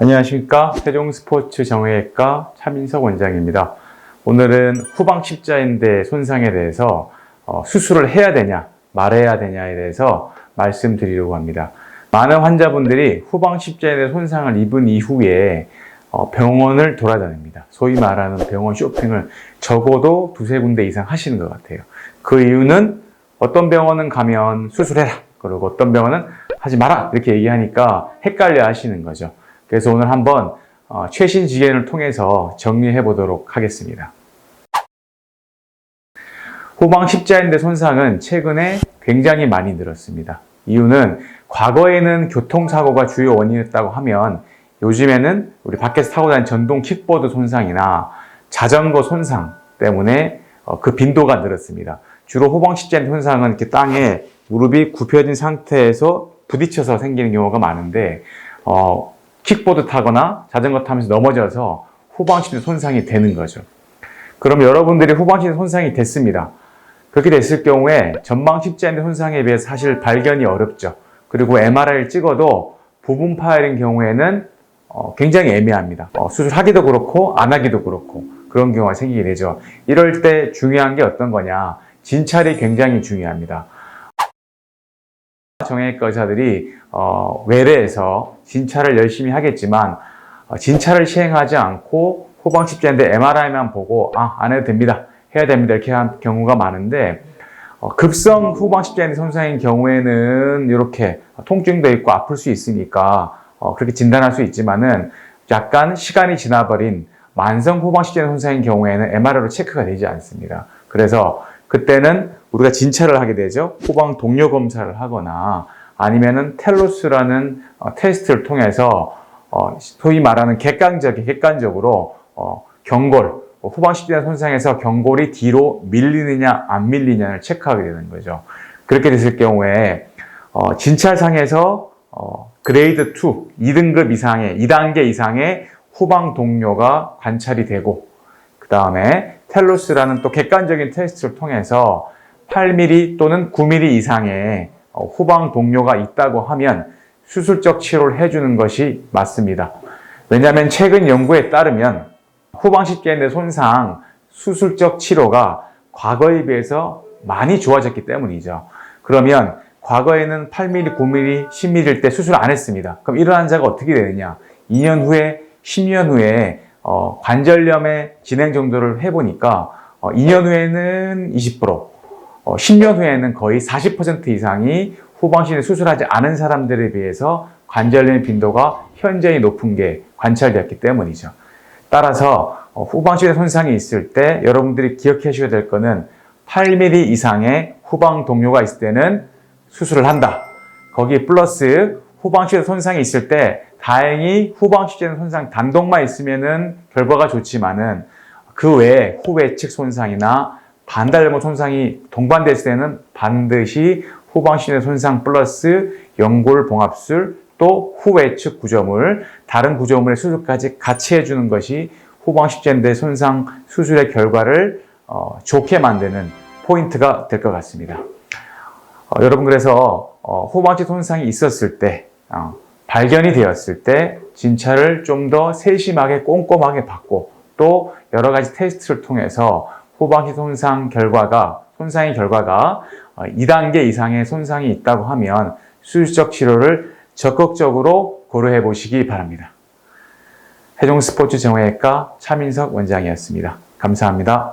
안녕하십니까. 세종스포츠 정형외과 차민석 원장입니다. 오늘은 후방 십자인대 손상에 대해서 수술을 해야 되냐 말해야 되냐에 대해서 말씀드리려고 합니다. 많은 환자분들이 후방 십자인대 손상을 입은 이후에 병원을 돌아다닙니다. 소위 말하는 병원 쇼핑을 적어도 두세 군데 이상 하시는 것 같아요. 그 이유는 어떤 병원은 가면 수술해라, 그리고 어떤 병원은 하지 마라 이렇게 얘기하니까 헷갈려 하시는 거죠. 그래서 오늘 한번 최신 지견을 통해서 정리해 보도록 하겠습니다. 후방 십자인대 손상은 최근에 굉장히 많이 늘었습니다. 이유는 과거에는 교통사고가 주요 원인이었다고 하면 요즘에는 우리 밖에서 타고 다니는 전동 킥보드 손상이나 자전거 손상 때문에 그 빈도가 늘었습니다. 주로 후방 십자인대 손상은 이렇게 땅에 무릎이 굽혀진 상태에서 부딪혀서 생기는 경우가 많은데 킥보드 타거나 자전거 타면서 넘어져서 후방 십자인대 손상이 되는 거죠. 그럼 여러분들이 후방 십자인대 손상이 됐습니다. 그렇게 됐을 경우에 전방 십자인대 손상에 비해서 사실 발견이 어렵죠. 그리고 MRI를 찍어도 부분 파열인 경우에는 굉장히 애매합니다. 수술하기도 그렇고 안 하기도 그렇고 그런 경우가 생기게 되죠. 이럴 때 중요한 게 어떤 거냐? 진찰이 굉장히 중요합니다. 정형외과 의사들이 외래에서 진찰을 열심히 하겠지만 진찰을 시행하지 않고 후방 십자인대 MRI만 보고 안 해도 됩니다, 해야 됩니다 이렇게 한 경우가 많은데, 급성 후방 십자인대 손상인 경우에는 이렇게 통증도 있고 아플 수 있으니까 그렇게 진단할 수 있지만은 약간 시간이 지나버린 만성 후방 십자인대 손상인 경우에는 MRI로 체크가 되지 않습니다. 그래서 그때는 우리가 진찰을 하게 되죠. 후방 동료 검사를 하거나 아니면은 텔로스라는 테스트를 통해서 소위 말하는 객관적으로 경골, 후방 십자인대 손상에서 경골이 뒤로 밀리느냐 안 밀리느냐를 체크하게 되는 거죠. 그렇게 됐을 경우에 진찰상에서 그레이드 2, 2등급 이상의 2단계 이상의 후방 동료가 관찰이 되고, 그 다음에 텔로스라는 또 객관적인 테스트를 통해서 8mm 또는 9mm 이상의 후방 동료가 있다고 하면 수술적 치료를 해주는 것이 맞습니다. 왜냐하면 최근 연구에 따르면 후방 십자인대 손상 수술적 치료가 과거에 비해서 많이 좋아졌기 때문이죠. 그러면 과거에는 8mm, 9mm, 10mm일 때 수술 안 했습니다. 그럼 이런 환자가 어떻게 되느냐? 2년 후에, 10년 후에 관절염의 진행 정도를 해보니까 2년 후에는 20%, 10년 후에는 거의 40% 이상이 후방신을 수술하지 않은 사람들에 비해서 관절염 빈도가 현저히 높은 게 관찰되었기 때문이죠. 따라서 후방신의 손상이 있을 때 여러분들이 기억하셔야 될 거는 8mm 이상의 후방 동료가 있을 때는 수술을 한다. 거기 플러스 후방신의 손상이 있을 때 다행히 후방 십자인대 손상 단독만 있으면은 결과가 좋지만은 그 외에 후외측 손상이나 반달염 손상이 동반됐을 때는 반드시 후방 십자인대 손상 플러스 연골 봉합술 또 후외측 구조물, 다른 구조물의 수술까지 같이 해주는 것이 후방 십자인대 손상 수술의 결과를 좋게 만드는 포인트가 될 것 같습니다. 여러분, 그래서 후방 십자인대 손상이 있었을 때 발견이 되었을 때 진찰을 좀 더 세심하게 꼼꼼하게 받고 또 여러 가지 테스트를 통해서 후방 십자인대 손상의 결과가 2단계 이상의 손상이 있다고 하면 수술적 치료를 적극적으로 고려해 보시기 바랍니다. 세종스포츠 정형외과 차민석 원장이었습니다. 감사합니다.